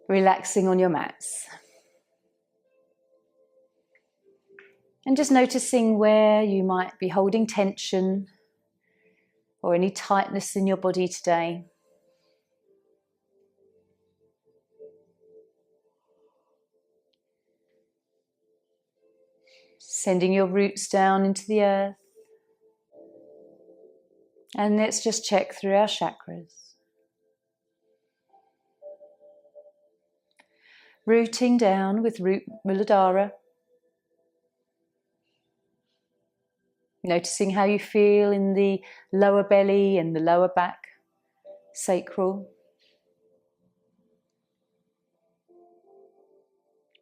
Relaxing on your mats. And just noticing where you might be holding tension or any tightness in your body today. Sending your roots down into the earth. And let's just check through our chakras. Rooting down with root Muladhara. Noticing how you feel in the lower belly and the lower back, sacral.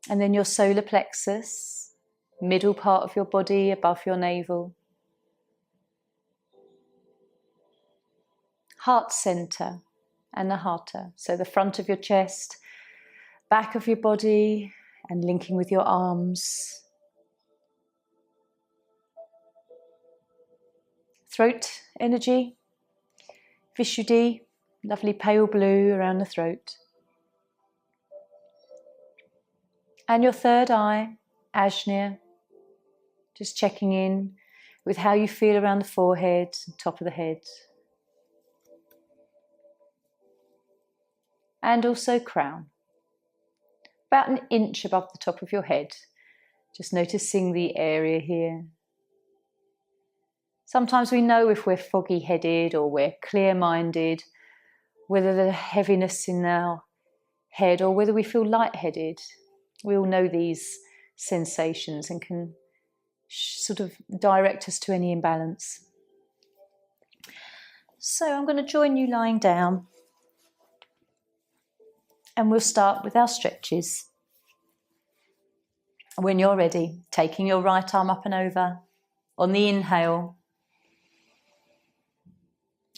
And then your solar plexus, middle part of your body above your navel. Heart center and the Hatha. So the front of your chest, back of your body, and linking with your arms. Throat energy, Vishuddhi, lovely pale blue around the throat. And your third eye, Ajna, just checking in with how you feel around the forehead and top of the head. And also crown, about an inch above the top of your head. Just noticing the area here. Sometimes we know if we're foggy-headed or we're clear-minded, whether there's heaviness in our head or whether we feel light-headed. We all know these sensations and can sort of direct us to any imbalance. So I'm going to join you lying down and we'll start with our stretches. When you're ready, taking your right arm up and over on the inhale.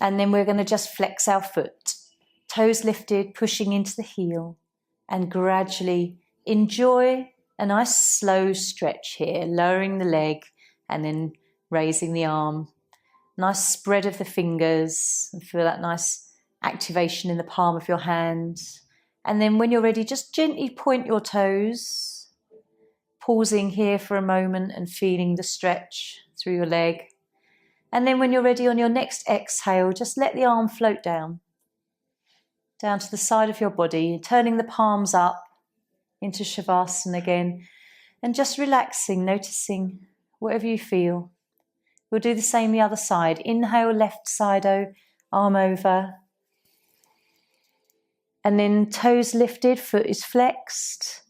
And then we're going to just flex our foot, toes lifted, pushing into the heel, and gradually enjoy a nice slow stretch here, lowering the leg and then raising the arm. Nice spread of the fingers, and feel that nice activation in the palm of your hand. And then when you're ready, just gently point your toes, pausing here for a moment and feeling the stretch through your leg. And then when you're ready on your next exhale, just let the arm float down to the side of your body, turning the palms up into Shavasana again, and just relaxing, noticing whatever you feel. We'll do the same the other side. Inhale, left side, arm over. And then toes lifted, foot is flexed.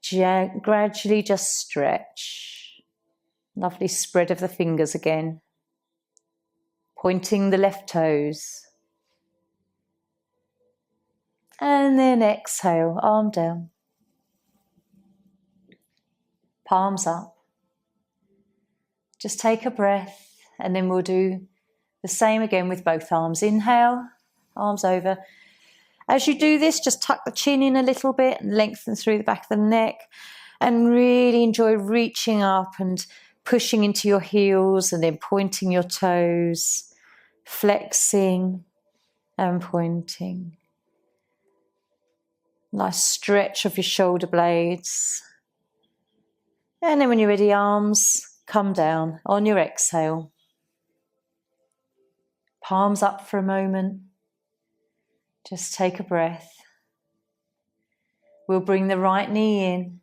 Gradually just stretch. Lovely spread of the fingers again. Pointing the left toes. And then exhale, arm down. Palms up. Just take a breath and then we'll do the same again with both arms. Inhale, arms over. As you do this, just tuck the chin in a little bit and lengthen through the back of the neck and really enjoy reaching up and pushing into your heels and then pointing your toes, flexing and pointing. Nice stretch of your shoulder blades. And then when you're ready, arms come down on your exhale. Palms up for a moment. Just take a breath. We'll bring the right knee in,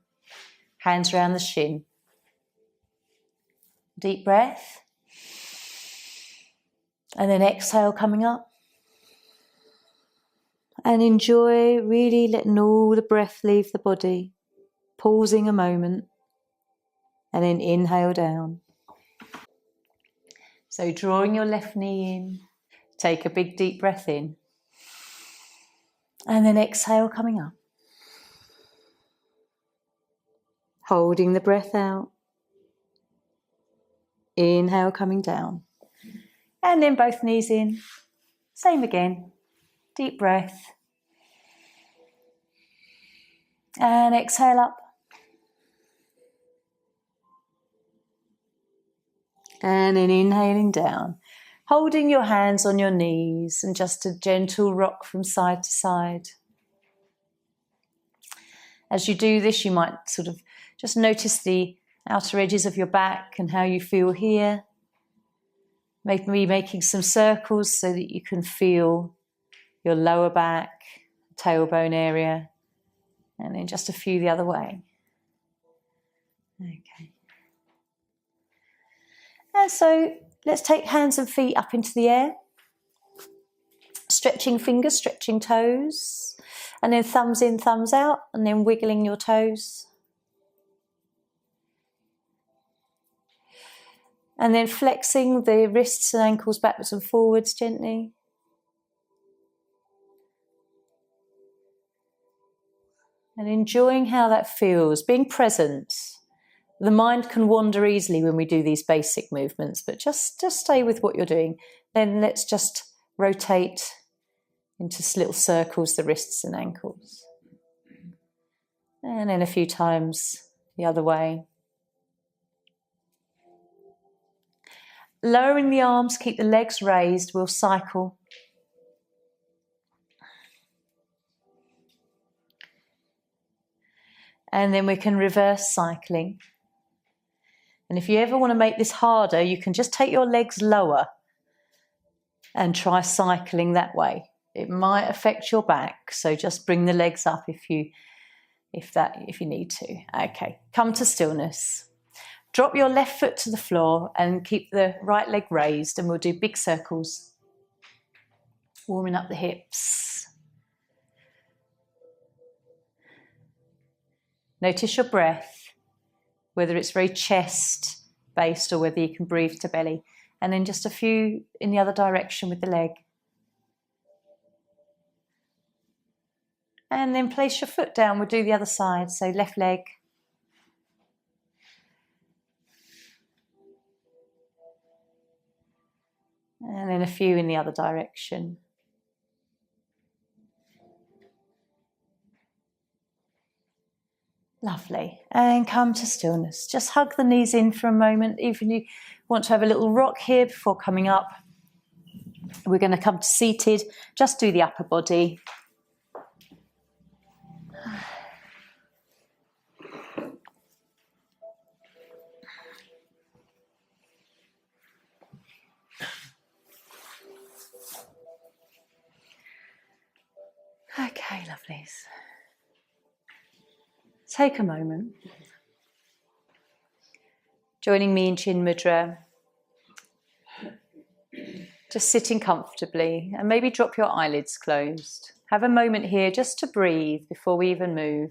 hands around the shin. Deep breath. And then exhale coming up. And enjoy really letting all the breath leave the body. Pausing a moment. And then inhale down. So drawing your left knee in. Take a big deep breath in. And then exhale coming up. Holding the breath out. Inhale coming down. And then both knees in. Same again. Deep breath. And exhale up. And then inhaling down. Holding your hands on your knees and just a gentle rock from side to side. As you do this, you might sort of just notice the outer edges of your back and how you feel here. Maybe making some circles so that you can feel your lower back, tailbone area, and then just a few the other way. Okay. And so let's take hands and feet up into the air. Stretching fingers, stretching toes, and then thumbs in, thumbs out, and then wiggling your toes. And then flexing the wrists and ankles backwards and forwards gently. And enjoying how that feels, being present. The mind can wander easily when we do these basic movements, but just stay with what you're doing. Then let's just rotate into little circles, the wrists and ankles. And then a few times the other way. Lowering the arms, keep the legs raised, we'll cycle. And then we can reverse cycling. And if you ever want to make this harder, you can just take your legs lower and try cycling that way. It might affect your back, so just bring the legs up if you need to. Okay, come to stillness. Drop your left foot to the floor and keep the right leg raised, and we'll do big circles, warming up the hips. Notice your breath, whether it's very chest-based or whether you can breathe to belly. And then just a few in the other direction with the leg. And then place your foot down. We'll do the other side. So left leg. And then a few in the other direction. Lovely. And come to stillness. Just hug the knees in for a moment. Even if you want to have a little rock here before coming up. We're going to come to seated. Just do the upper body. Okay, lovelies. Take a moment. Joining me in Chin Mudra. Just sitting comfortably and maybe drop your eyelids closed. Have a moment here just to breathe before we even move.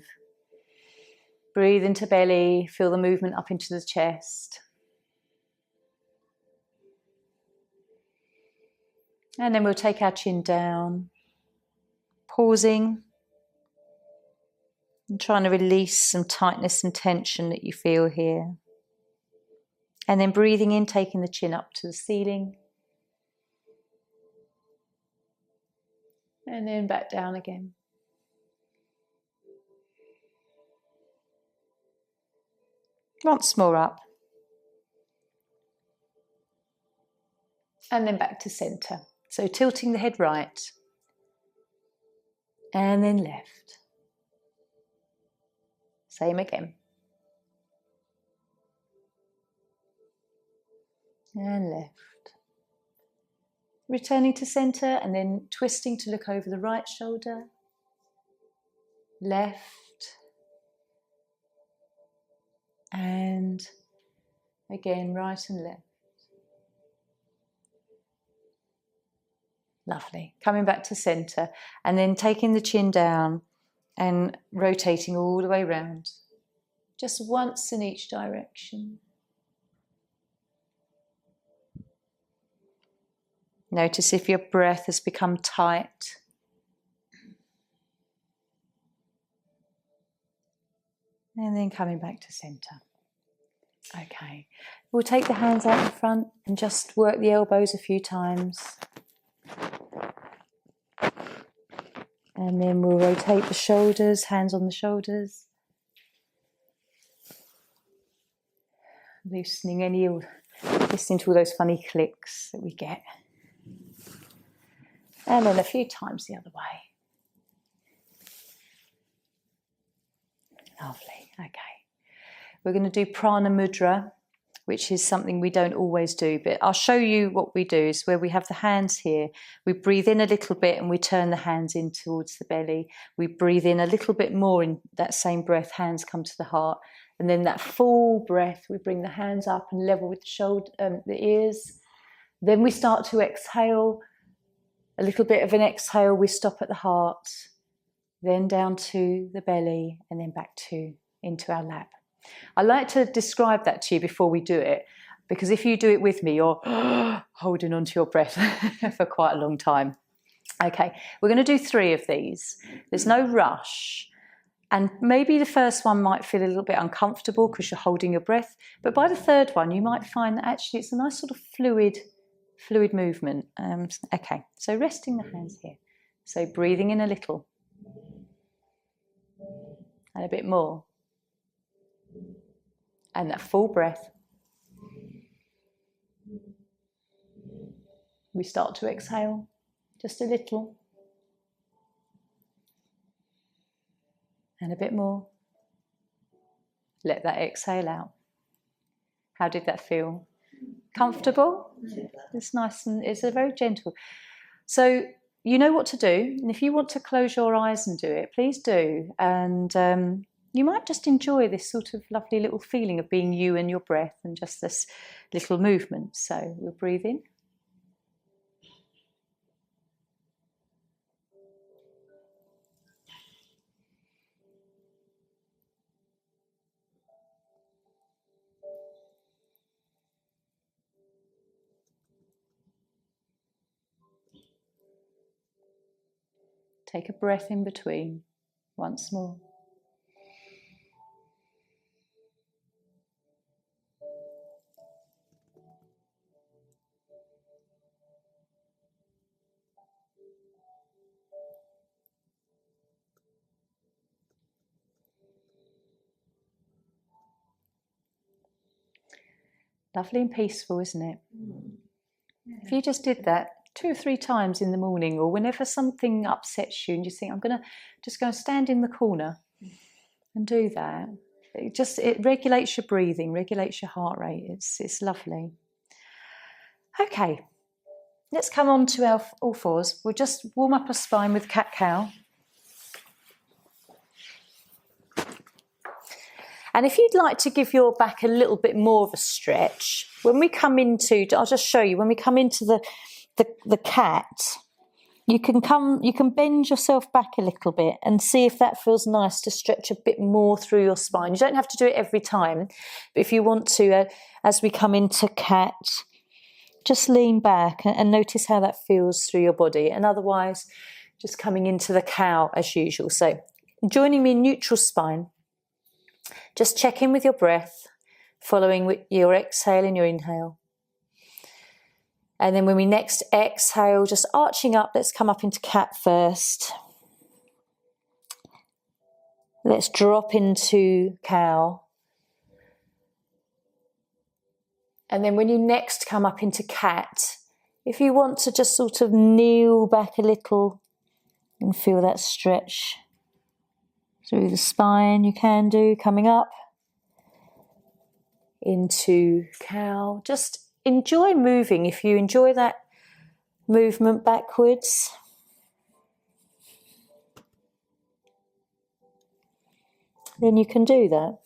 Breathe into belly, feel the movement up into the chest. And then we'll take our chin down, pausing and trying to release some tightness and tension that you feel here. And then breathing in, taking the chin up to the ceiling. And then back down again. Once more up. And then back to centre. So tilting the head right. And then left. Same again. And left. Returning to centre and then twisting to look over the right shoulder. Left. And again, right and left. Lovely. Coming back to centre and then taking the chin down and rotating all the way round. Just once in each direction. Notice if your breath has become tight. And then coming back to centre. Okay. We'll take the hands out in front and just work the elbows a few times. And then we'll rotate the shoulders, hands on the shoulders. Listening to all those funny clicks that we get. And then a few times the other way. Lovely. Okay. We're going to do prana mudra, which is something we don't always do, but I'll show you what we do. Is where we have the hands here. We breathe in a little bit and we turn the hands in towards the belly. We breathe in a little bit more in that same breath, hands come to the heart. And then that full breath, we bring the hands up and level with the shoulder, the ears. Then we start to exhale. A little bit of an exhale, we stop at the heart, then down to the belly, and then back into our lap. I like to describe that to you before we do it, because if you do it with me, you're holding on to your breath for quite a long time. Okay, we're going to do 3 of these. There's no rush. And maybe the first one might feel a little bit uncomfortable because you're holding your breath. But by the third one, you might find that actually it's a nice sort of fluid movement. Okay, so resting the hands here. So breathing in a little. And a bit more. And that full breath. We start to exhale just a little. And a bit more. Let that exhale out. How did that feel? Comfortable? It's nice and it's a very gentle. So you know what to do. And if you want to close your eyes and do it, please do. And you might just enjoy this sort of lovely little feeling of being you and your breath and just this little movement. So we'll breathe in. Take a breath in between once more. Lovely and peaceful, isn't it? Yeah. If you just did that 2 or 3 times in the morning, or whenever something upsets you and you think, I'm going to just go and stand in the corner and do that. It regulates your breathing, regulates your heart rate. It's lovely. Okay, let's come on to our all fours. We'll just warm up our spine with cat-cow. And if you'd like to give your back a little bit more of a stretch, when we come into, I'll just show you, when we come into the cat, you can bend yourself back a little bit and see if that feels nice to stretch a bit more through your spine. You don't have to do it every time, but if you want to, as we come into cat, just lean back and notice how that feels through your body. And otherwise, just coming into the cow as usual. So joining me in neutral spine. Just check in with your breath, following with your exhale and your inhale. And then when we next exhale, just arching up, let's come up into cat first. Let's drop into cow. And then when you next come up into cat, if you want to just sort of kneel back a little and feel that stretch through the spine, you can do, coming up into cow. Just enjoy moving. If you enjoy that movement backwards, then you can do that.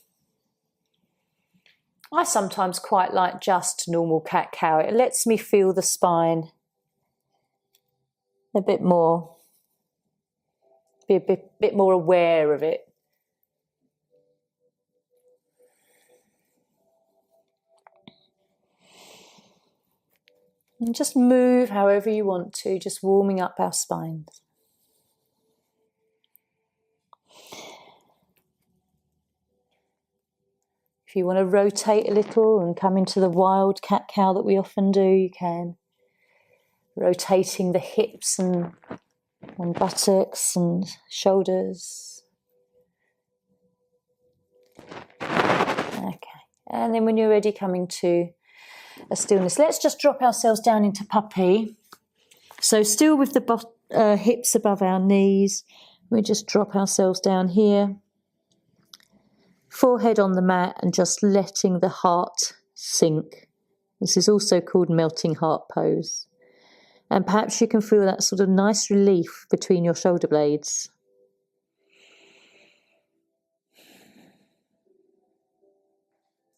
I sometimes quite like just normal cat-cow. It lets me feel the spine a bit more. Be a bit more aware of it. And just move however you want to, just warming up our spines. If you want to rotate a little and come into the wild cat-cow that we often do, you can. Rotating the hips and buttocks and shoulders. Okay, and then when you're ready, coming to a stillness. Let's just drop ourselves down into puppy. So still with the hips above our knees, we just drop ourselves down here. Forehead on the mat and just letting the heart sink. This is also called melting heart pose. And perhaps you can feel that sort of nice relief between your shoulder blades.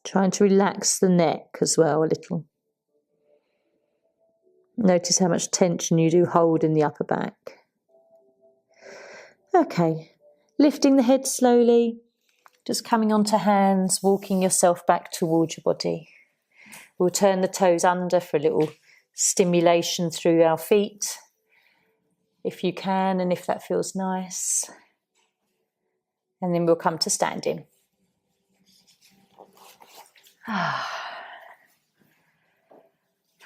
Trying to relax the neck as well a little. Notice how much tension you do hold in the upper back. Okay, lifting the head slowly, just coming onto hands, walking yourself back towards your body. We'll turn the toes under for a little stimulation through our feet, if you can and if that feels nice. And then we'll come to standing.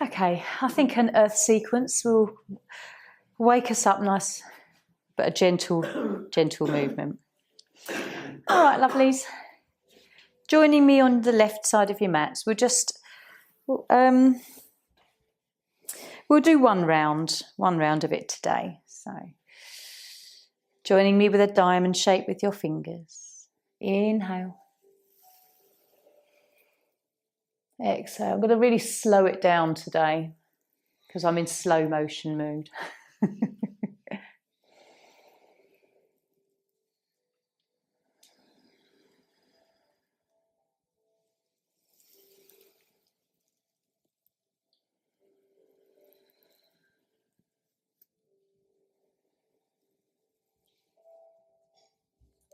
Okay, I think an earth sequence will wake us up nice, but a gentle movement. All right, lovelies. Joining me on the left side of your mats, we'll do one round of it today. So, joining me with a diamond shape with your fingers. Inhale. Exhale. I'm going to really slow it down today because I'm in slow motion mood.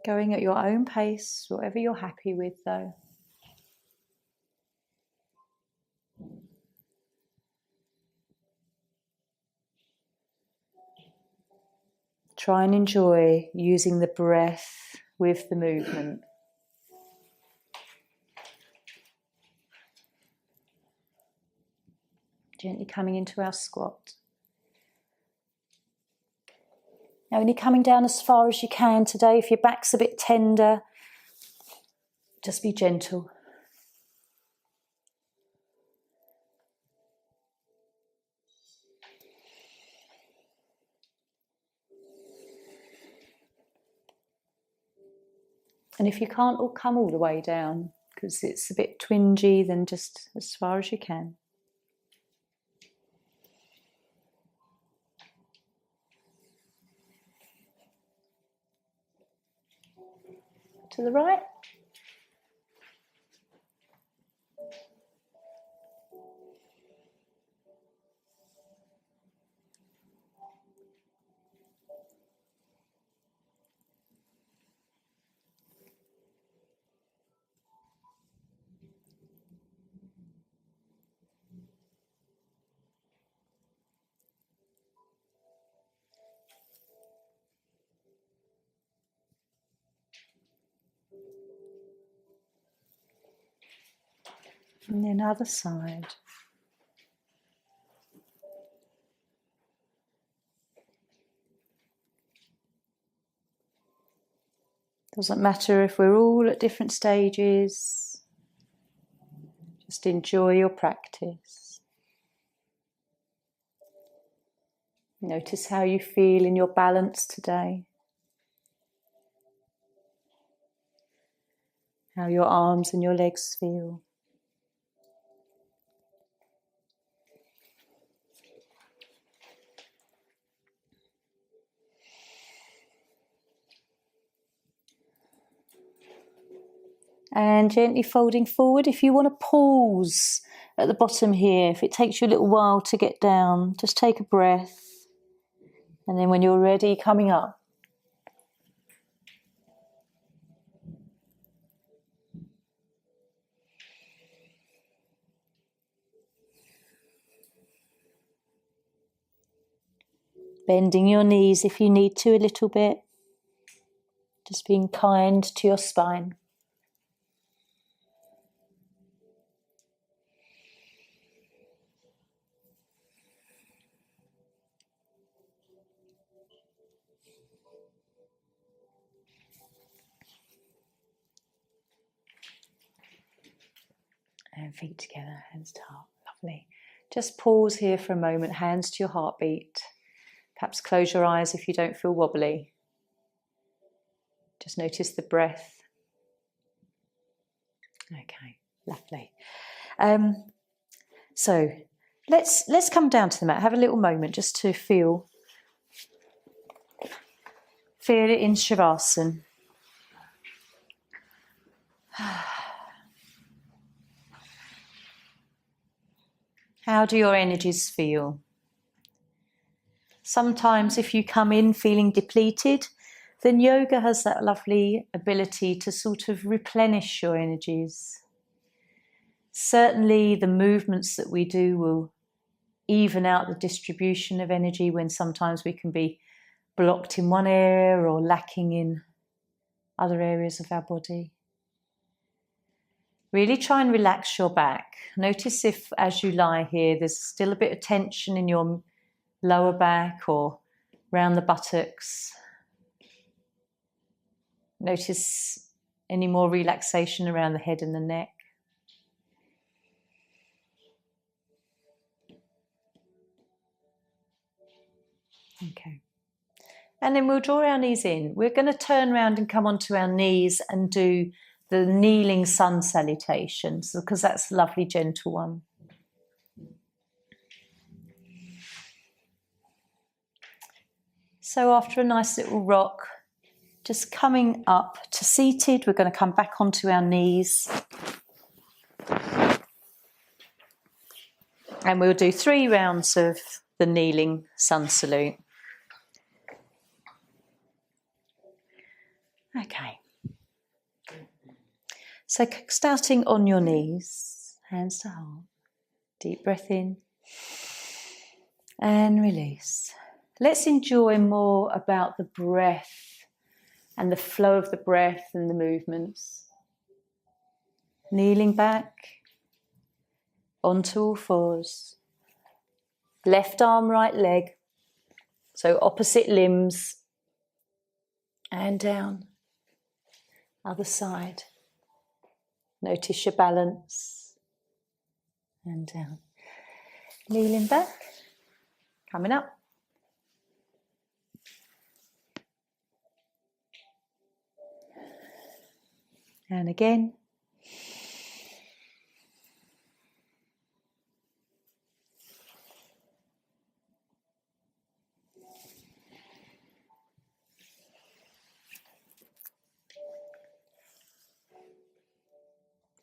Going at your own pace, whatever you're happy with though. Try and enjoy using the breath with the movement. Gently coming into our squat. Now when you're coming down as far as you can today, if your back's a bit tender, just be gentle. And if you can't come all the way down, because it's a bit twingy, then just as far as you can. To the right. And then other side. Doesn't matter if we're all at different stages. Just enjoy your practice. Notice how you feel in your balance today. How your arms and your legs feel. And gently folding forward. If you want to pause at the bottom here, if it takes you a little while to get down, just take a breath. And then when you're ready, coming up. Bending your knees if you need to a little bit. Just being kind to your spine. And feet together, hands to heart. Lovely. Just pause here for a moment, hands to your heartbeat. Perhaps close your eyes if you don't feel wobbly. Just notice the breath. Okay, lovely. So let's come down to the mat. Have a little moment just to feel it in Shavasana. How do your energies feel? Sometimes if you come in feeling depleted, then yoga has that lovely ability to sort of replenish your energies. Certainly the movements that we do will even out the distribution of energy when sometimes we can be blocked in one area or lacking in other areas of our body. Really try and relax your back. Notice if as you lie here there's still a bit of tension in your lower back or around the buttocks. Notice any more relaxation around the head and the neck. Okay. And then we'll draw our knees in. We're going to turn around and come onto our knees and do the kneeling sun salutations because that's a lovely gentle one. So after a nice little rock, just coming up to seated, we're going to come back onto our knees. And we'll do 3 rounds of the kneeling sun salute. Okay. So starting on your knees, hands to heart, deep breath in and release. Let's enjoy more about the breath and the flow of the breath and the movements. Kneeling back, onto all fours. Left arm, right leg. So opposite limbs and down. Other side. Notice your balance and down. Kneeling back, coming up. And again.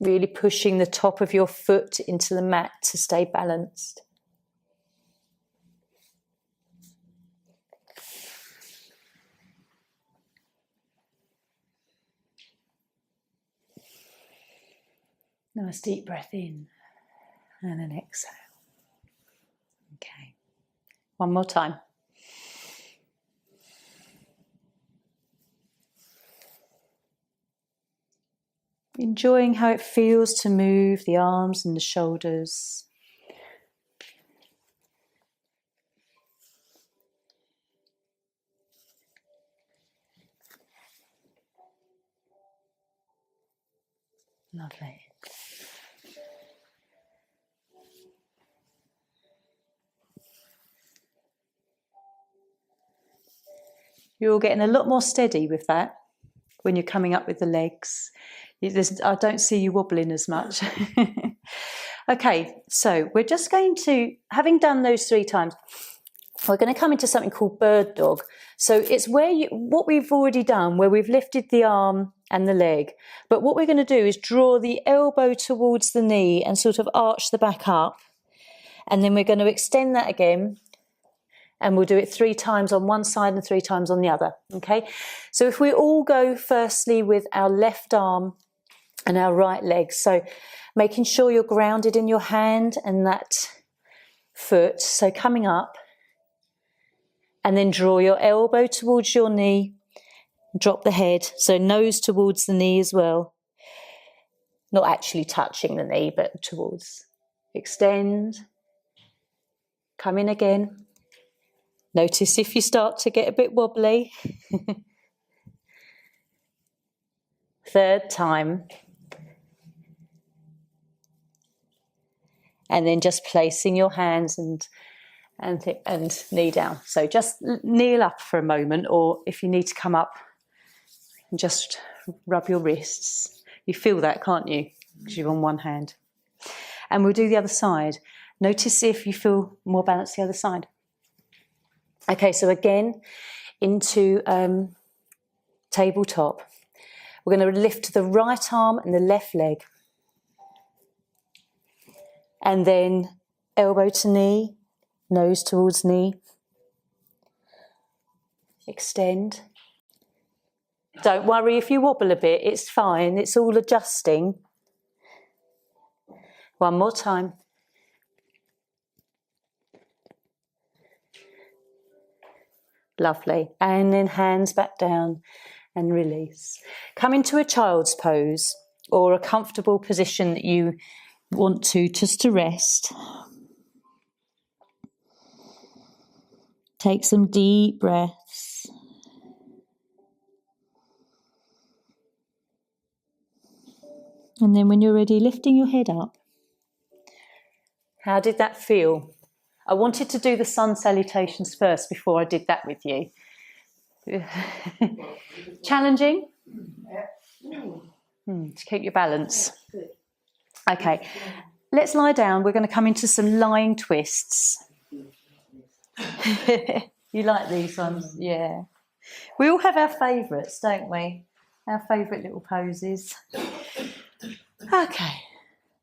Really pushing the top of your foot into the mat to stay balanced. Nice deep breath in and an exhale. Okay, one more time. Enjoying how it feels to move the arms and the shoulders. Lovely. You're all getting a lot more steady with that when you're coming up with the legs. I don't see you wobbling as much. Okay, so we're just going to, having done those 3 times, we're going to come into something called bird dog. So it's what we've already done, where we've lifted the arm and the leg. But what we're going to do is draw the elbow towards the knee and sort of arch the back up. And then we're going to extend that again. And we'll do it 3 times on one side and 3 times on the other. Okay, so if we all go firstly with our left arm and our right leg. So making sure you're grounded in your hand and that foot. So coming up and then draw your elbow towards your knee. Drop the head. So nose towards the knee as well. Not actually touching the knee, but towards. Extend. Come in again. Notice if you start to get a bit wobbly. 3rd time. And then just placing your hands and knee down. So just kneel up for a moment, or if you need to come up and just rub your wrists. You feel that, can't you? because you're on one hand. And we'll do the other side. Notice if you feel more balanced the other side. Okay, so again, into tabletop. We're going to lift the right arm and the left leg. And then elbow to knee, nose towards knee. Extend. Don't worry if you wobble a bit, it's fine, it's all adjusting. One more time. Lovely. And then hands back down and release. Come into a child's pose or a comfortable position that you want to, just to rest. Take some deep breaths. And then when you're ready, lifting your head up. How did that feel? I wanted to do the sun salutations first before I did that with you. Challenging? To keep your balance. Okay, let's lie down. We're going to come into some lying twists. You like these ones? Yeah. We all have our favourites, don't we? Our favourite little poses. Okay,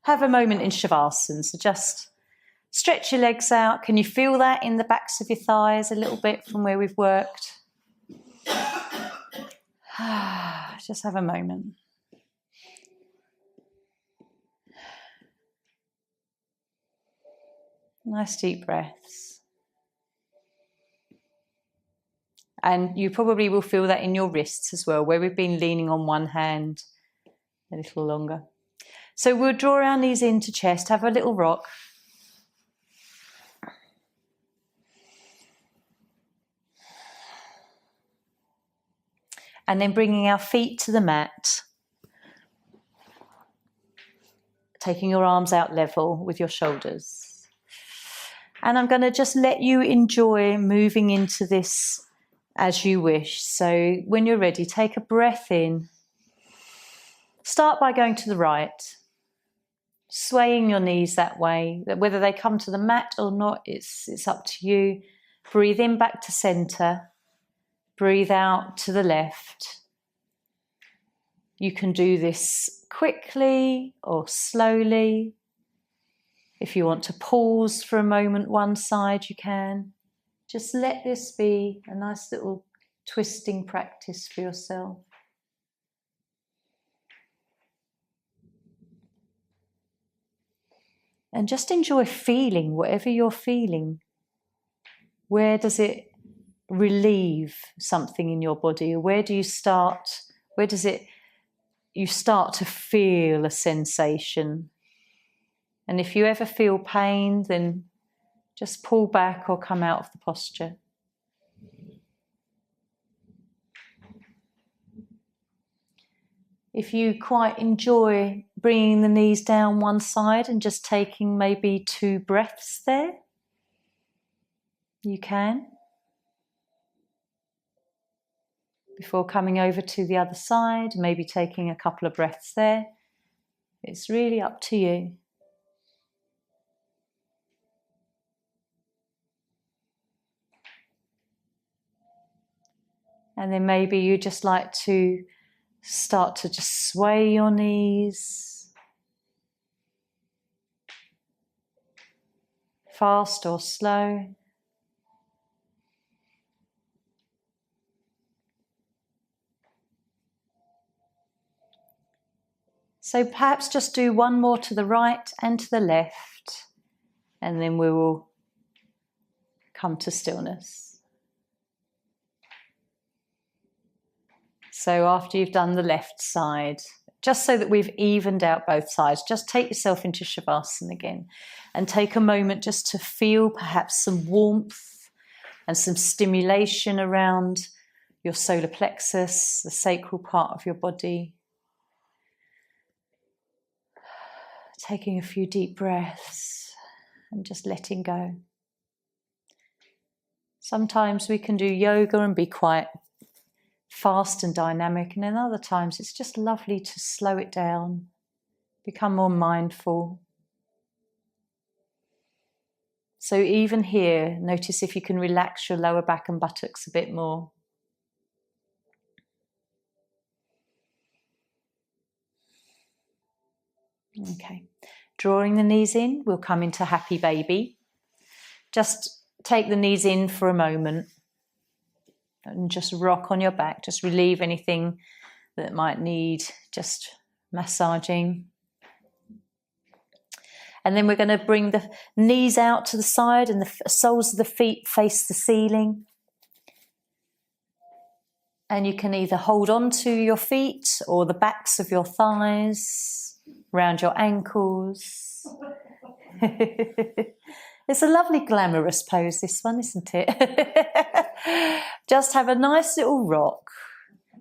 have a moment in Shavasana. So just stretch your legs out. Can you feel that in the backs of your thighs a little bit from where we've worked? Just have a moment. Nice deep breaths. And you probably will feel that in your wrists as well, where we've been leaning on one hand a little longer. So we'll draw our knees into chest, have a little rock. And then bringing our feet to the mat. Taking your arms out level with your shoulders. And I'm going to just let you enjoy moving into this as you wish. So when you're ready, take a breath in. Start by going to the right. Swaying your knees that way. Whether they come to the mat or not, it's up to you. Breathe in back to centre. Breathe out to the left. You can do this quickly or slowly. If you want to pause for a moment one side, you can. Just let this be a nice little twisting practice for yourself. And just enjoy feeling whatever you're feeling. Where does it relieve something in your body? Where do you start? Where does you start to feel a sensation? And if you ever feel pain, then just pull back or come out of the posture. If you quite enjoy bringing the knees down one side and just taking maybe 2 breaths there, you can. Before coming over to the other side, maybe taking a couple of breaths there. It's really up to you. And then maybe you just like to start to just sway your knees. Fast or slow. So perhaps just do one more to the right and to the left, and then we will come to stillness. So after you've done the left side, just so that we've evened out both sides, just take yourself into Shavasana again and take a moment just to feel perhaps some warmth and some stimulation around your solar plexus, the sacral part of your body. Taking a few deep breaths and just letting go. Sometimes we can do yoga and be quite fast and dynamic, and then other times it's just lovely to slow it down Become more mindful. So even here, notice if you can relax your lower back and buttocks a bit more. Okay, drawing the knees in, we'll come into happy baby. Just take the knees in for a moment and just rock on your back. Just relieve anything that might need just massaging. And then we're going to bring the knees out to the side and the soles of the feet face the ceiling. And you can either hold on to your feet or the backs of your thighs, around your ankles. It's a lovely glamorous pose, this one, isn't it? Just have a nice little rock.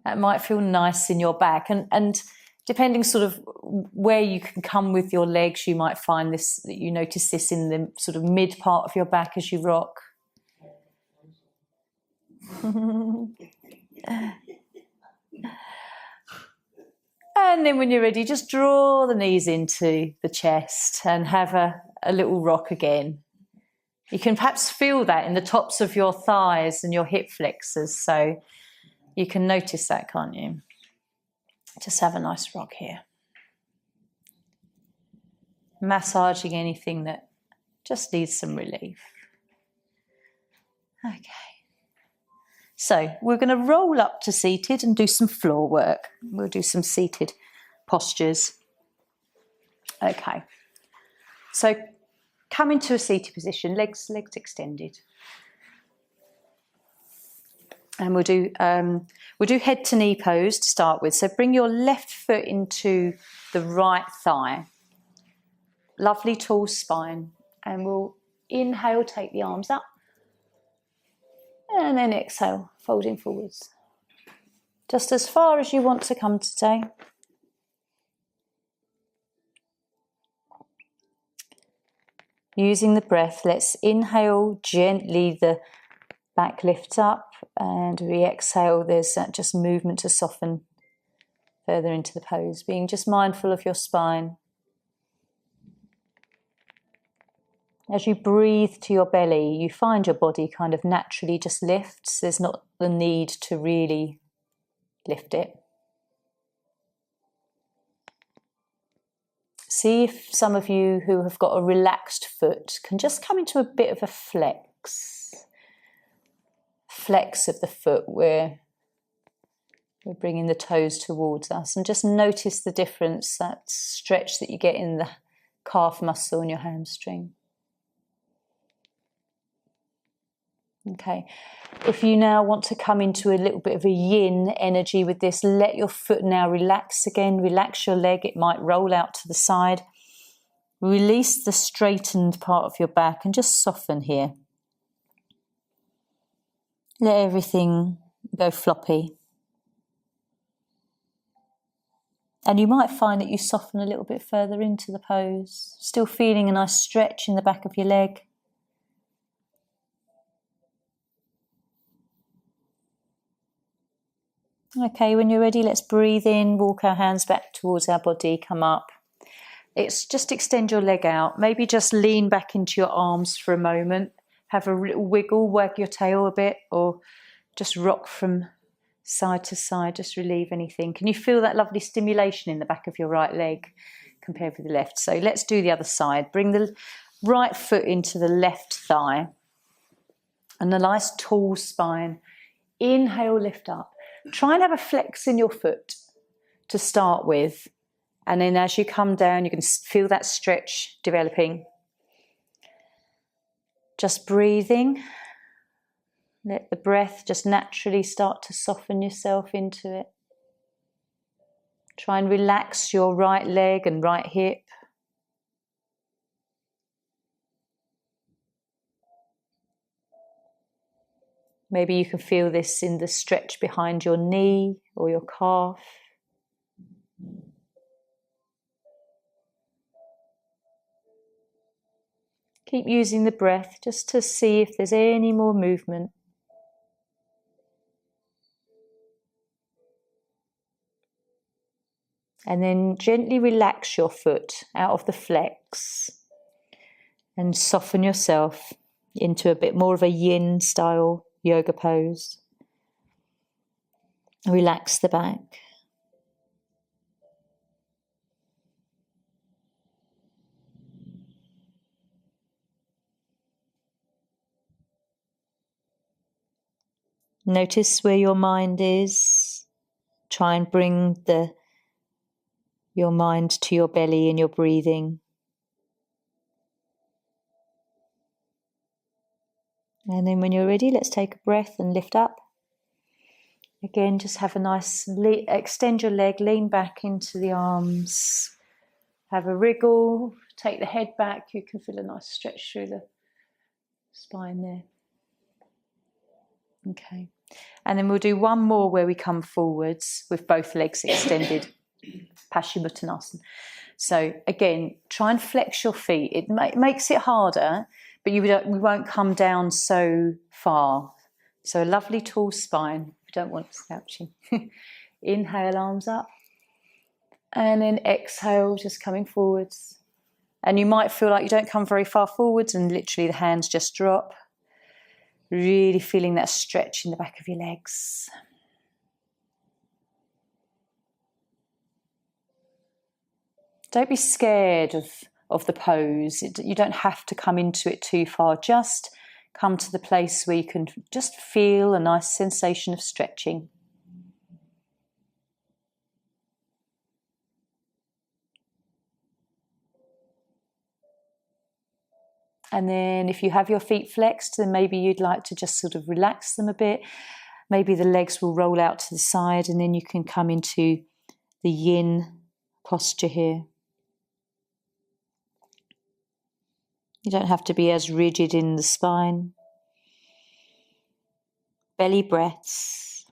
That might feel nice in your back. And depending sort of where you can come with your legs, you might find this, you notice this in the sort of mid part of your back as you rock. And then when you're ready, just draw the knees into the chest and have a little rock again. You can perhaps feel that in the tops of your thighs and your hip flexors, so you can notice that, can't you? Just have a nice rock here. Massaging anything that just needs some relief. Okay. So we're going to roll up to seated and do some floor work. We'll do some seated postures. Okay. So come into a seated position, legs extended. And we'll do head to knee pose to start with. So bring your left foot into the right thigh. Lovely tall spine. And we'll inhale, take the arms up. And then exhale, folding forwards. Just as far as you want to come today. Using the breath, let's inhale gently, the back lifts up, and we exhale, there's that just movement to soften further into the pose, being just mindful of your spine. As you breathe to your belly, you find your body kind of naturally just lifts. There's not the need to really lift it. See if some of you who have got a relaxed foot can just come into a bit of a flex. Flex of the foot where we're bringing the toes towards us, and just notice the difference, that stretch that you get in the calf muscle and your hamstring. Okay, if you now want to come into a little bit of a yin energy with this, let your foot now relax again, relax your leg, it might roll out to the side. Release the straightened part of your back and just soften here. Let everything go floppy. And you might find that you soften a little bit further into the pose, still feeling a nice stretch in the back of your leg. Okay, when you're ready, let's breathe in, walk our hands back towards our body, come up. It's just extend your leg out. Maybe just lean back into your arms for a moment. Have a little wiggle, wag your tail a bit, or just rock from side to side, just relieve anything. Can you feel that lovely stimulation in the back of your right leg compared with the left? So let's do the other side. Bring the right foot into the left thigh and a nice tall spine. Inhale, lift up. Try and have a flex in your foot to start with. And then as you come down, you can feel that stretch developing. Just breathing. Let the breath just naturally start to soften yourself into it. Try and relax your right leg and right hip. Maybe you can feel this in the stretch behind your knee or your calf. Keep using the breath just to see if there's any more movement. And then gently relax your foot out of the flex and soften yourself into a bit more of a yin style yoga pose. Relax the back. Notice where your mind is. Try and bring your mind to your belly and your breathing. And then when you're ready, let's take a breath and lift up. Again, just have a nice, extend your leg, lean back into the arms. Have a wriggle, take the head back. You can feel a nice stretch through the spine there. Okay. And then we'll do one more where we come forwards with both legs extended. Paschimottanasana. So again, try and flex your feet. It makes it harder, but we won't come down so far. So a lovely tall spine. We don't want slouching. Inhale, arms up. And then exhale, just coming forwards. And you might feel like you don't come very far forwards and literally the hands just drop. Really feeling that stretch in the back of your legs. Don't be scared of the pose. You don't have to come into it too far. Just come to the place where you can just feel a nice sensation of stretching. And then if you have your feet flexed, then maybe you'd like to just sort of relax them a bit. Maybe the legs will roll out to the side and then you can come into the yin posture here. You don't have to be as rigid in the spine. Belly breaths.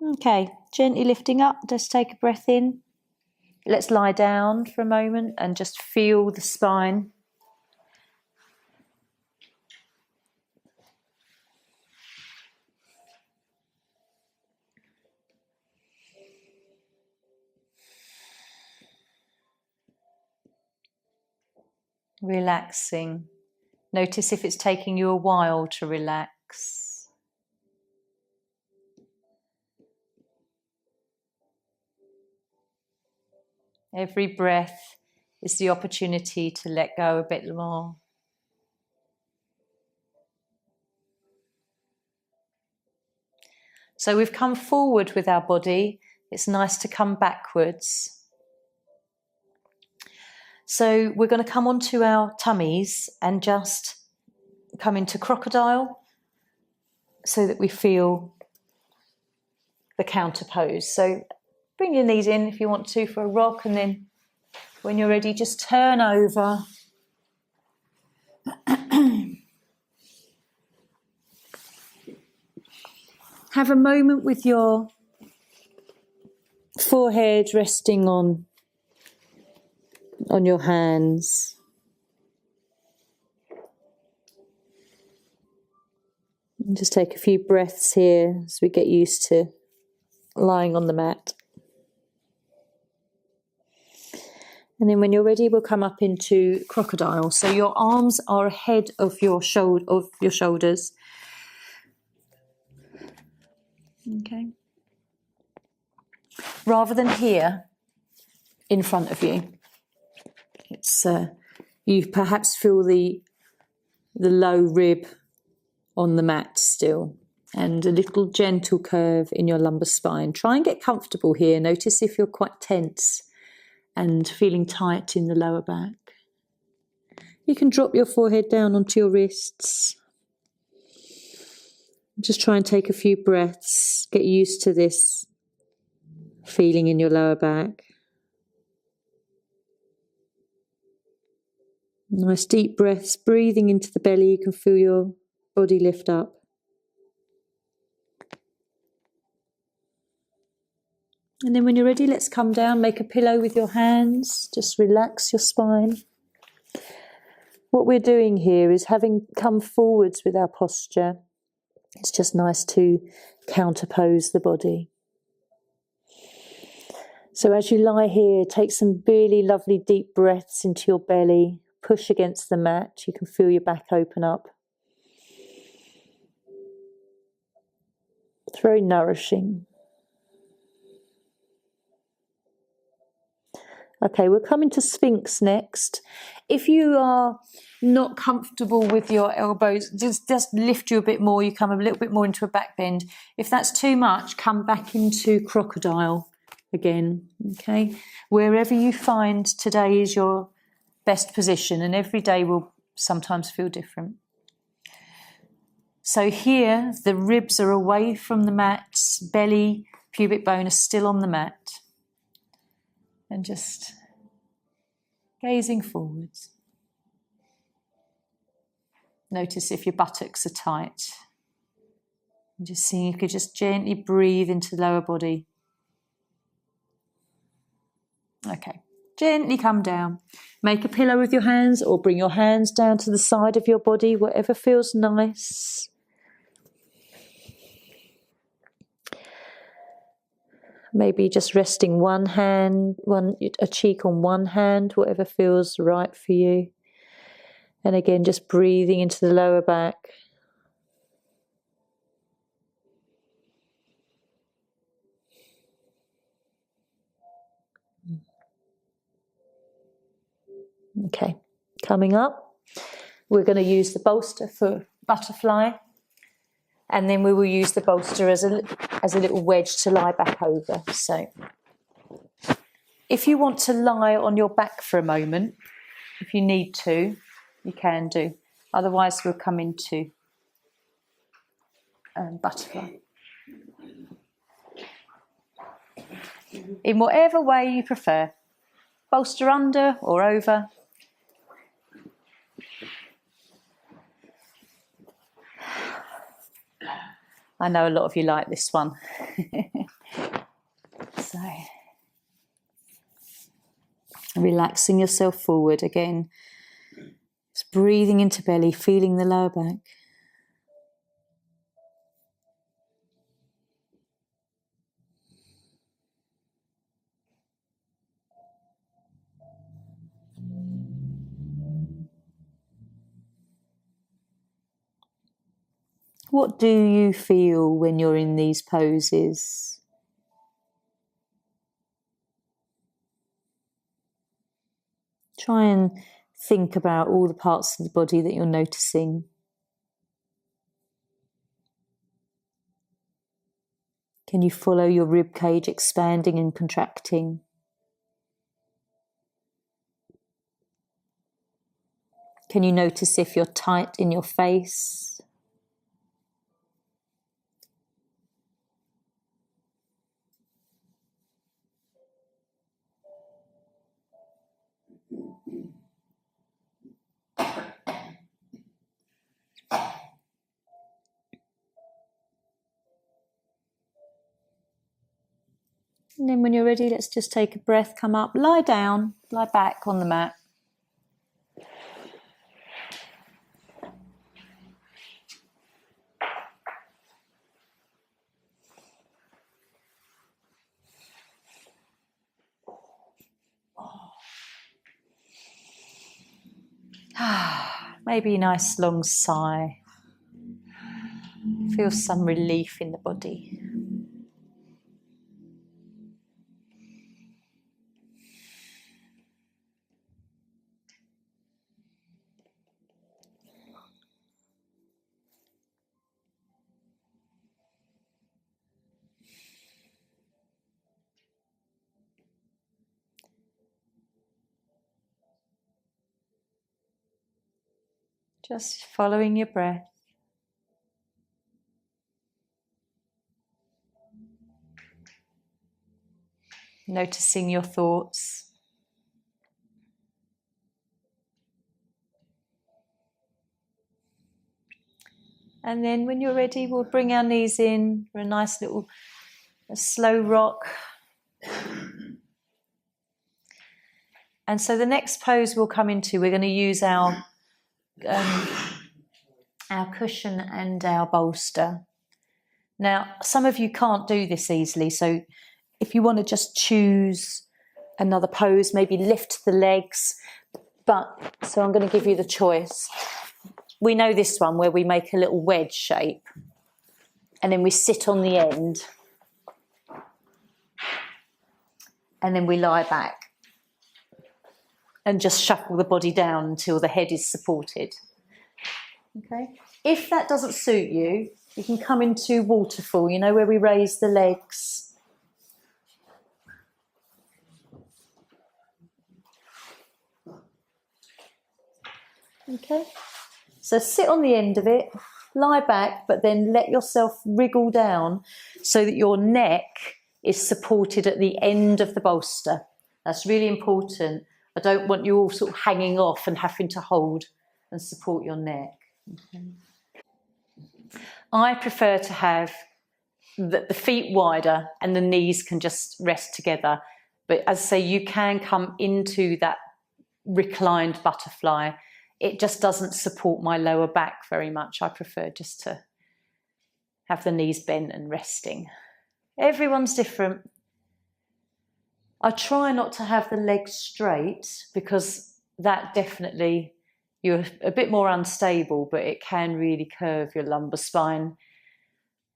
Okay, gently lifting up, just take a breath in. Let's lie down for a moment and just feel the spine. Relaxing. Notice if it's taking you a while to relax. Every breath is the opportunity to let go a bit more. So we've come forward with our body. It's nice to come backwards. So we're going to come onto our tummies and just come into crocodile so that we feel the counter pose. So bring your knees in if you want to for a rock, and then when you're ready, just turn over. Have a moment with your forehead resting on your hands. And just take a few breaths here as we get used to lying on the mat. And then when you're ready, we'll come up into crocodile. So your arms are ahead of your shoulders. Okay. Rather than here in front of you. It's you perhaps feel the low rib on the mat still, and a little gentle curve in your lumbar spine. Try and get comfortable here. Notice if you're quite tense and feeling tight in the lower back. You can drop your forehead down onto your wrists. Just try and take a few breaths. Get used to this feeling in your lower back. Nice deep breaths, breathing into the belly. You can feel your body lift up. And then when you're ready, let's come down, make a pillow with your hands. Just relax your spine. What we're doing here is having come forwards with our posture. It's just nice to counterpose the body. So as you lie here, take some really lovely deep breaths into your belly. Push against the mat. You can feel your back open up. It's very nourishing. Okay, we're coming to Sphinx next. If you are not comfortable with your elbows, just lift you a bit more. You come a little bit more into a back bend. If that's too much, come back into crocodile again, okay? Wherever you find today is your best position, and every day will sometimes feel different. So here, the ribs are away from the mat, belly, pubic bone are still on the mat. And just gazing forwards. Notice if your buttocks are tight. And just seeing if you could just gently breathe into the lower body. Okay, gently come down. Make a pillow with your hands or bring your hands down to the side of your body, whatever feels nice. Maybe just resting one hand, a cheek on one hand, whatever feels right for you. And again, just breathing into the lower back. Okay, coming up, we're going to use the bolster for butterfly. And then we will use the bolster as a little wedge to lie back over. So if you want to lie on your back for a moment, if you need to, you can do. Otherwise, we'll come into butterfly. In whatever way you prefer. Bolster under or over. I know a lot of you like this one. So, relaxing yourself forward again. Just breathing into belly, feeling the lower back. What do you feel when you're in these poses? Try and think about all the parts of the body that you're noticing. Can you follow your rib cage expanding and contracting? Can you notice if you're tight in your face? And then when you're ready, let's just take a breath, come up, lie down, lie back on the mat. Maybe a nice long sigh. Feel some relief in the body. Just following your breath. Noticing your thoughts. And then when you're ready, we'll bring our knees in for a nice little slow rock. And so the next pose we'll come into, we're going to use our cushion and our bolster. Now, some of you can't do this easily, so if you want to just choose another pose, maybe lift the legs. So I'm going to give you the choice. We know this one where we make a little wedge shape and then we sit on the end and then we lie back and just shuffle the body down until the head is supported. Okay. If that doesn't suit you, you can come into waterfall, you know, where we raise the legs. Okay. So sit on the end of it, lie back, but then let yourself wriggle down so that your neck is supported at the end of the bolster. That's really important. I don't want you all sort of hanging off and having to hold and support your neck. Okay. I prefer to have the feet wider and the knees can just rest together. But as I say, you can come into that reclined butterfly. It just doesn't support my lower back very much. I prefer just to have the knees bent and resting. Everyone's different. I try not to have the legs straight because that definitely, you're a bit more unstable, but it can really curve your lumbar spine.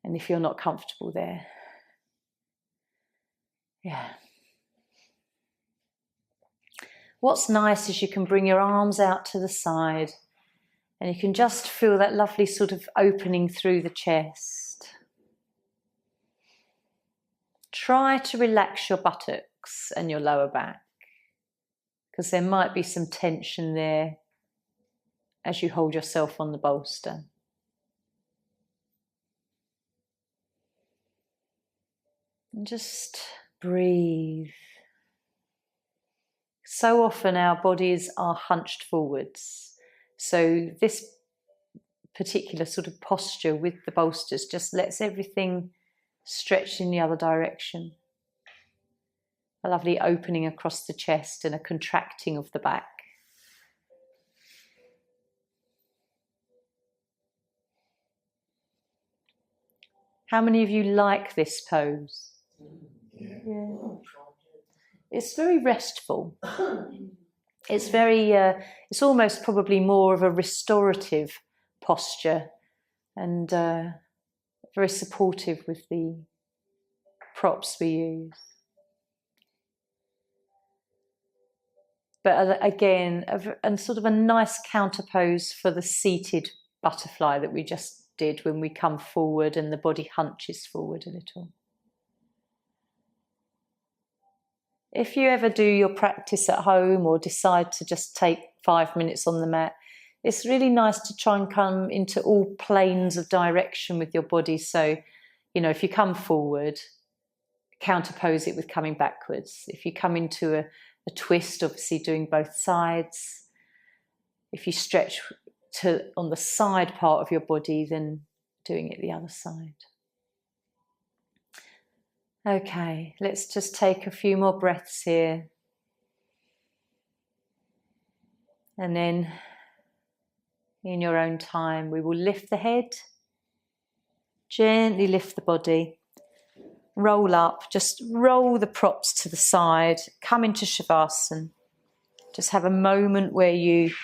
And if you're not comfortable there, yeah. What's nice is you can bring your arms out to the side and you can just feel that lovely sort of opening through the chest. Try to relax your buttocks and your lower back because there might be some tension there as you hold yourself on the bolster. And just breathe. So often our bodies are hunched forwards. So this particular sort of posture with the bolsters just lets everything stretch in the other direction. A lovely opening across the chest and a contracting of the back. How many of you like this pose? Yeah. It's very restful. It's very, it's almost probably more of a restorative posture and very supportive with the props we use. But again, and sort of a nice counterpose for the seated butterfly that we just did when we come forward and the body hunches forward a little. If you ever do your practice at home or decide to just take 5 minutes on the mat, it's really nice to try and come into all planes of direction with your body. So, you know, if you come forward, counterpose it with coming backwards. If you come into a twist, obviously doing both sides. If you stretch on the side part of your body, then doing it the other side. Okay, let's just take a few more breaths here. And then in your own time, we will lift the head, gently lift the body, roll up, just roll the props to the side, come into Shavasana. Just have a moment where you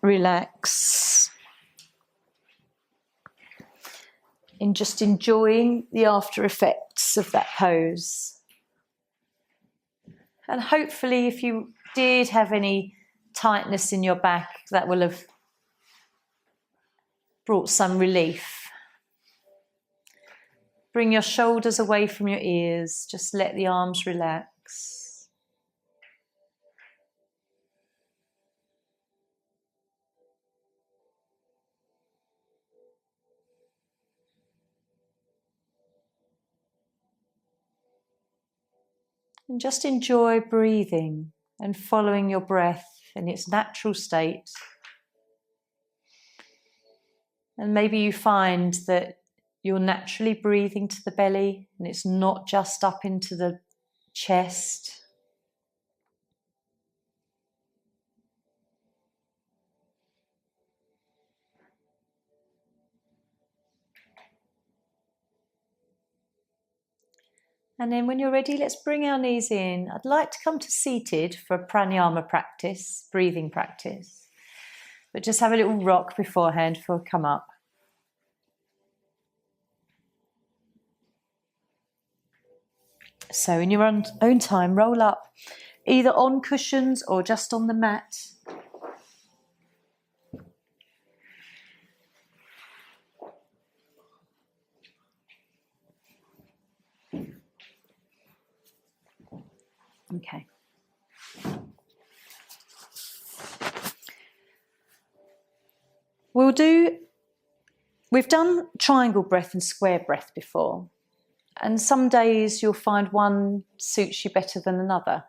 relax in just enjoying the after effects of that pose. And hopefully if you did have any tightness in your back, that will have brought some relief. Bring your shoulders away from your ears, just let the arms relax. And just enjoy breathing and following your breath in its natural state. And maybe you find that you're naturally breathing to the belly and it's not just up into the chest. And then when you're ready, let's bring our knees in. I'd like to come to seated for a pranayama practice, breathing practice. But just have a little rock beforehand before I come up. So in your own time, roll up either on cushions or just on the mat. Okay. We've done triangle breath and square breath before. And some days you'll find one suits you better than another.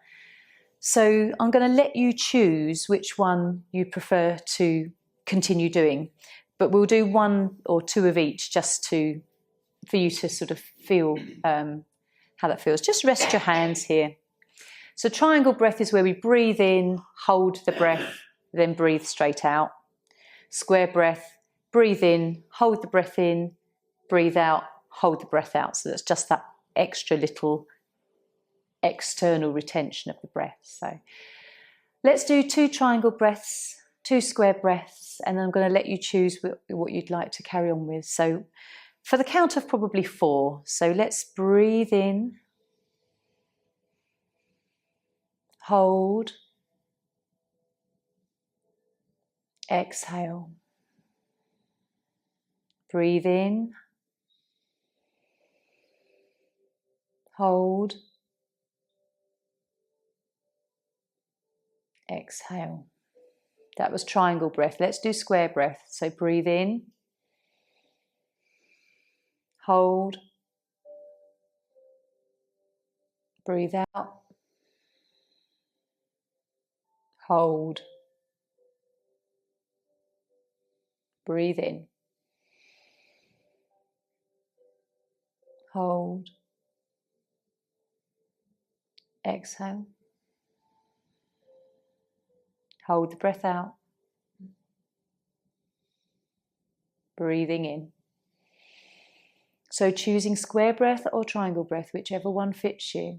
So I'm going to let you choose which one you prefer to continue doing. But we'll do one or two of each just for you to sort of feel how that feels. Just rest your hands here. So triangle breath is where we breathe in, hold the breath, then breathe straight out. Square breath, breathe in, hold the breath in, breathe out, hold the breath out. So that's just that extra little external retention of the breath. So let's do 2 triangle breaths, 2 square breaths, and then I'm going to let you choose what you'd like to carry on with. So for the count of probably 4. So let's breathe in, hold, exhale. Breathe in, hold, exhale. That was triangle breath. Let's do square breath. So breathe in, hold, breathe out, hold, breathe in, hold, exhale, hold the breath out, breathing in. So choosing square breath or triangle breath, whichever one fits you.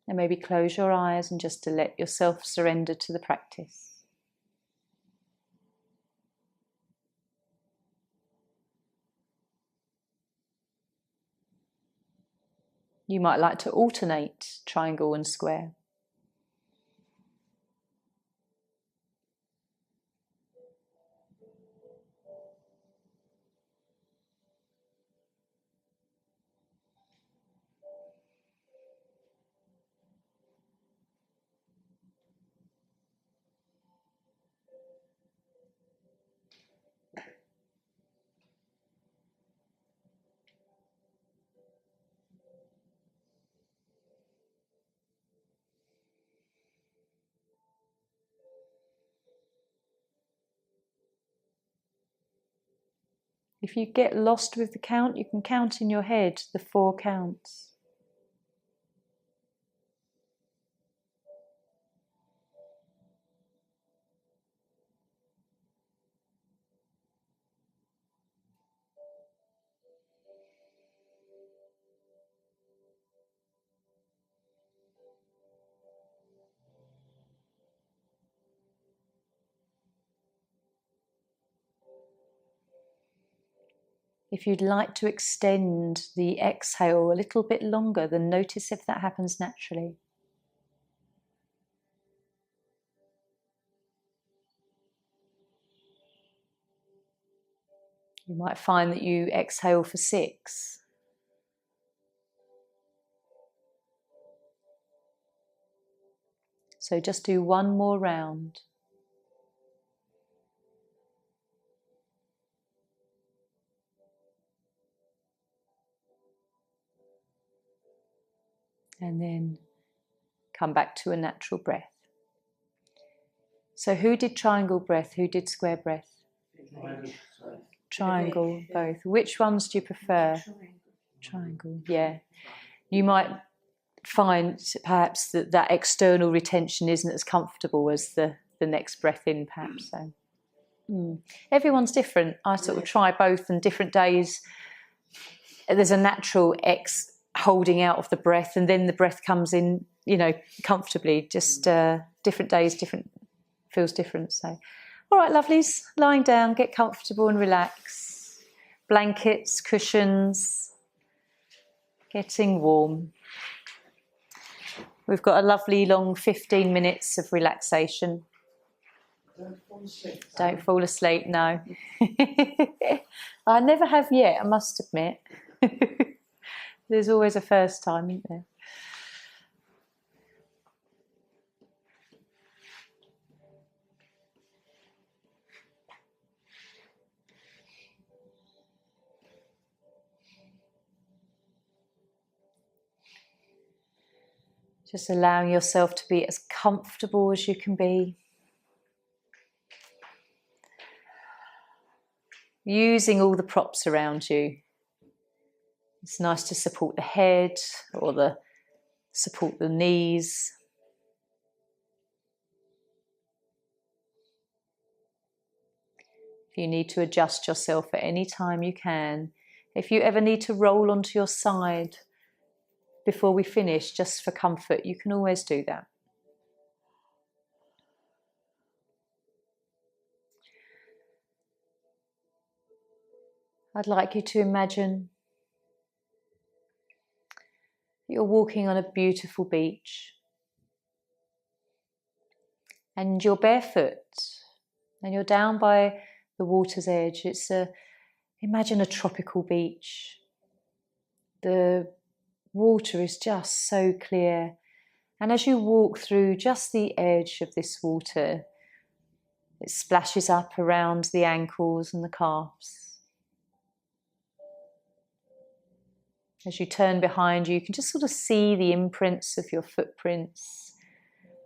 And maybe close your eyes and just to let yourself surrender to the practice. You might like to alternate triangle and square. If you get lost with the count, you can count in your head the 4 counts. If you'd like to extend the exhale a little bit longer, then notice if that happens naturally. You might find that you exhale for 6. So just do one more round. And then come back to a natural breath. So who did triangle breath? Who did square breath? Triangle, both. Which ones do you prefer? Triangle, yeah. You might find perhaps that external retention isn't as comfortable as the next breath in, perhaps. So Everyone's different. I sort of try both, and different days there's a natural holding out of the breath, and then the breath comes in, comfortably. Just different days, feels different. So, all right, lovelies, lying down, get comfortable and relax. Blankets, cushions, getting warm. We've got a lovely long 15 minutes of relaxation. Don't fall asleep, no. I never have yet, I must admit. There's always a first time, isn't there? Just allowing yourself to be as comfortable as you can be. Using all the props around you. It's nice to support the head or support the knees. If you need to adjust yourself at any time, you can. If you ever need to roll onto your side before we finish, just for comfort, you can always do that. I'd like you to imagine you're walking on a beautiful beach and you're barefoot and you're down by the water's edge. Imagine a tropical beach. The water is just so clear, and as you walk through just the edge of this water, it splashes up around the ankles and the calves. As you turn behind you, you can just sort of see the imprints of your footprints,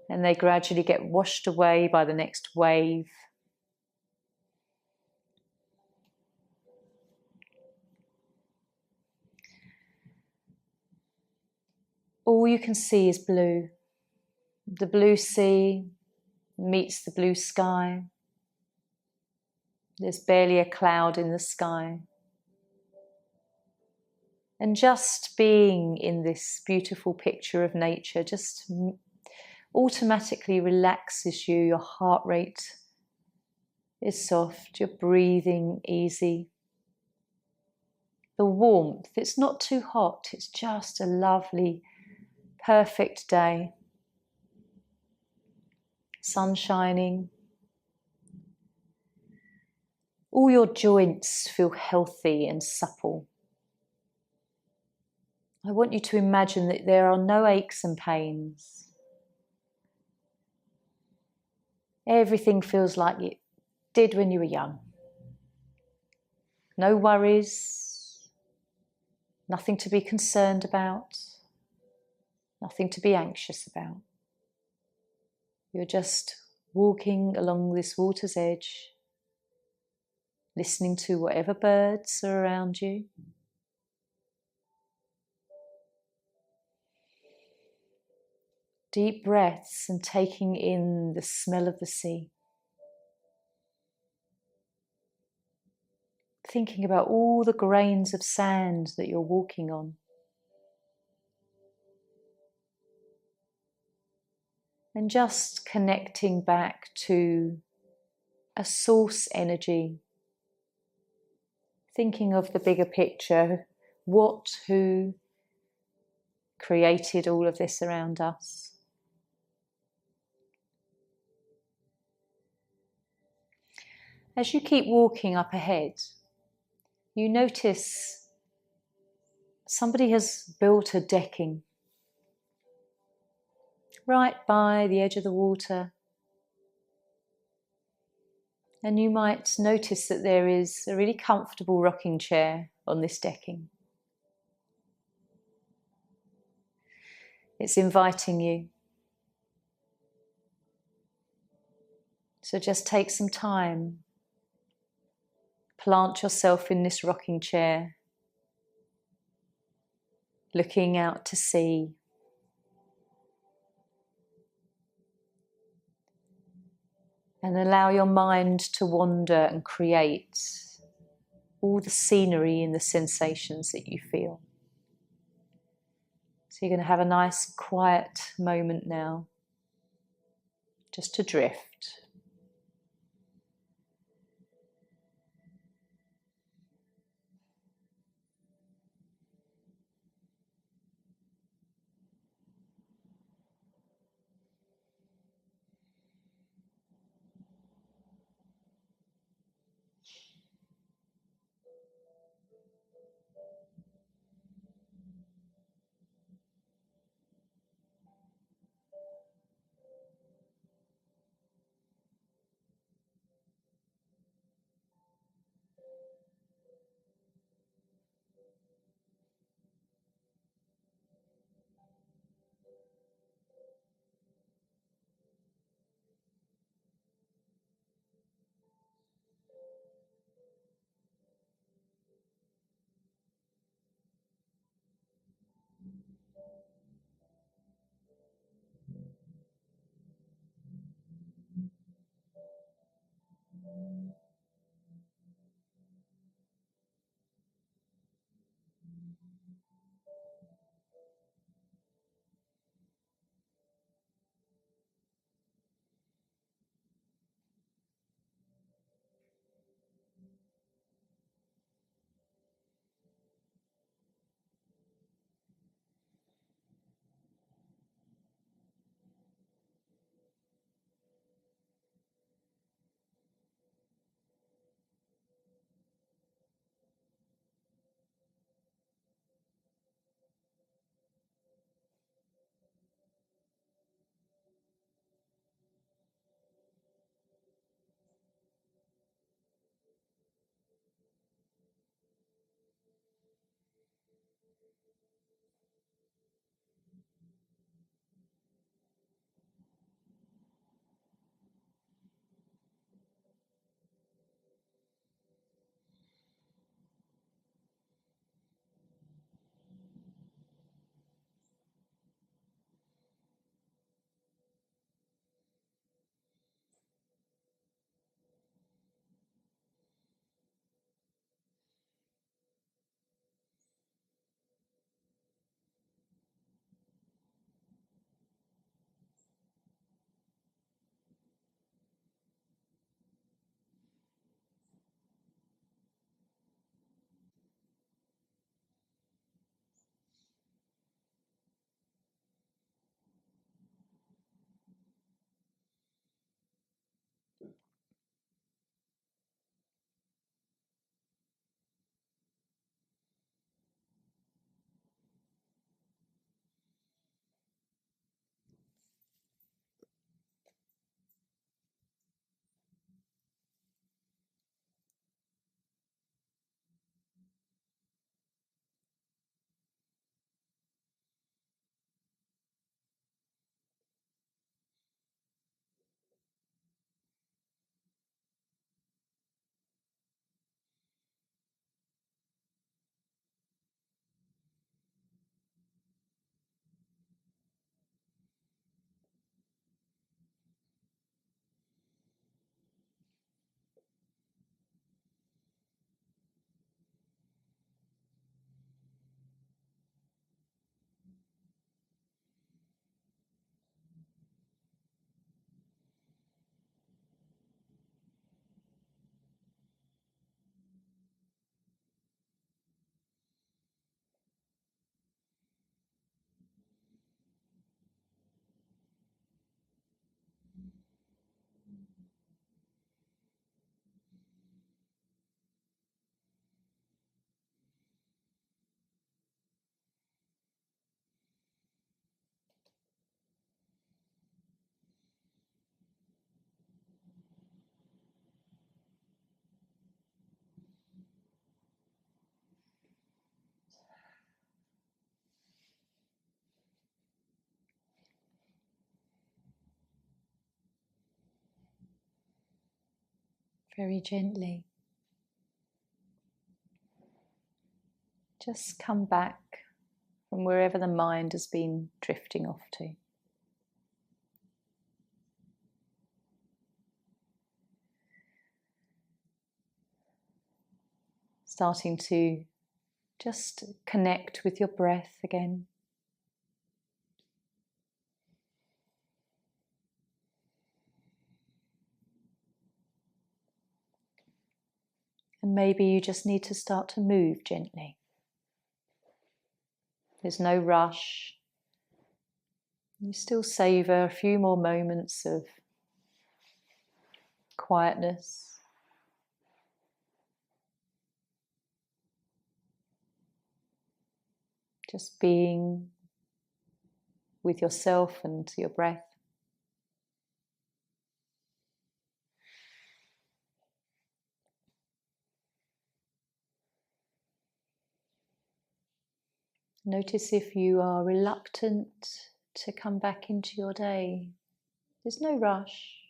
and they gradually get washed away by the next wave. All you can see is blue. The blue sea meets the blue sky. There's barely a cloud in the sky. And just being in this beautiful picture of nature just automatically relaxes you. Your heart rate is soft, you're breathing easy. The warmth, it's not too hot, it's just a lovely, perfect day. Sun shining. All your joints feel healthy and supple. I want you to imagine that there are no aches and pains. Everything feels like it did when you were young. No worries, nothing to be concerned about, nothing to be anxious about. You're just walking along this water's edge, listening to whatever birds are around you. Deep breaths and taking in the smell of the sea. Thinking about all the grains of sand that you're walking on. And just connecting back to a source energy. Thinking of the bigger picture, who created all of this around us. As you keep walking up ahead, you notice somebody has built a decking right by the edge of the water. And you might notice that there is a really comfortable rocking chair on this decking. It's inviting you. So just take some time. Plant yourself in this rocking chair, looking out to sea. And allow your mind to wander and create all the scenery and the sensations that you feel. So you're going to have a nice quiet moment now, just to drift. Very gently, just come back from wherever the mind has been drifting off to. starting to just connect with your breath again. And maybe you just need to start to move gently. There's no rush. You still savour a few more moments of quietness. Just being with yourself and your breath. Notice if you are reluctant to come back into your day. There's no rush.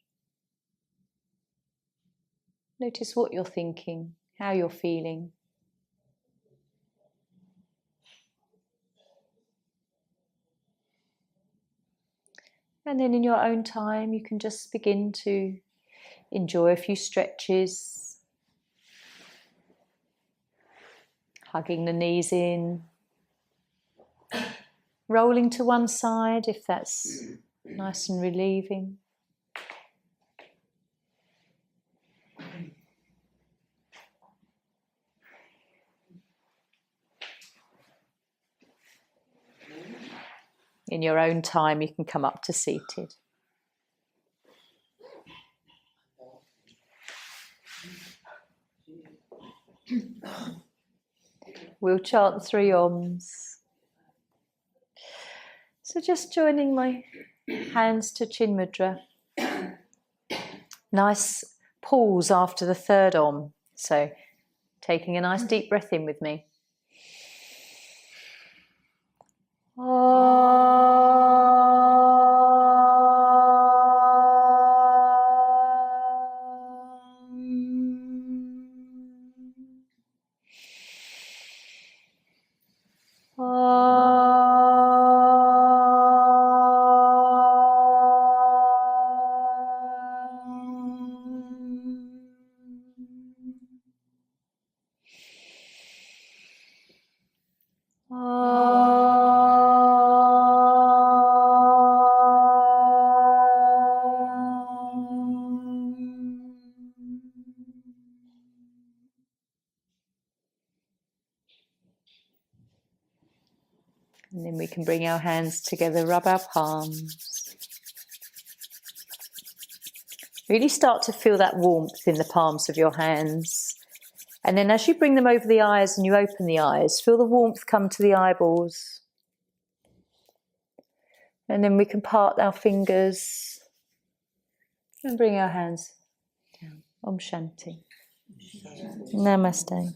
Notice what you're thinking, how you're feeling. And then in your own time, you can just begin to enjoy a few stretches, hugging the knees in, rolling to one side if that's nice and relieving. In your own time, you can come up to seated. We'll chant 3 Oms. So just joining my hands to Chin Mudra. Nice pause after the 3rd Om. So taking a nice deep breath in with me. And then we can bring our hands together, rub our palms. Really start to feel that warmth in the palms of your hands. And then as you bring them over the eyes and you open the eyes, feel the warmth come to the eyeballs. And then we can part our fingers and bring our hands down. Om Shanti. Namaste.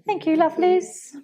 Thank you, lovelies.